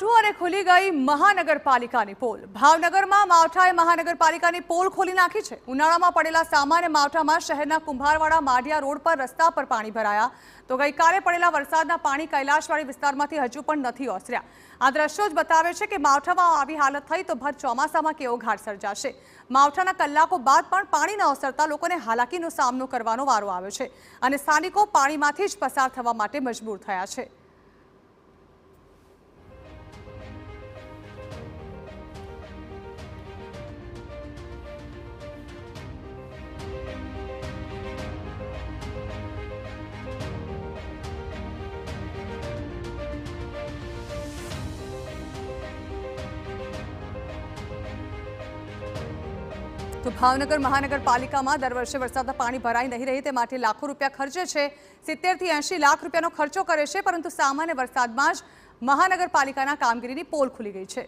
માવઠું અને ખુલી ગઈ મહાનગરપાલિકાની પોલ। ભાવનગરમાં માવઠાએ મહાનગરપાલિકાની પોલ ખોલી નાખી છે। ઉનાળામાં પડેલા સામાન્ય માવઠામાં શહેરના કુંભારવાડા માઢિયા રોડ પર રસ્તા પર પાણી ભરાયા તો ગઈકાલે પડેલા વરસાદના પાણી કૈલાશવાડી વિસ્તારમાંથી હજુ પણ નથી ઓસર્યા। આ દ્રશ્યો જ બતાવે છે કે માવઠામાં આવી હાલત થઈ તો ભર ચોમાસામાં કેવો ઘાટ સર્જાશે। માવઠાના કલાકો બાદ પણ પાણી ન ઓસરતા લોકોને હાલાકીનો સામનો કરવાનો વારો આવ્યો છે અને સ્થાનિકો પાણીમાંથી જ પસાર થવા માટે મજબૂર થયા છે। तो भावनगर महानगरपालिका में दर वर्षे वरसादना पाणी भराई नहीं रही ते माटे लाखों रुपया खर्चे छे। 70 થી 80 लाख रुपयानो खर्चो करे छे, परंतु सामान्य वरसादमां ज महानगरपालिकाना कामगीरीनी पोल खुली गई है।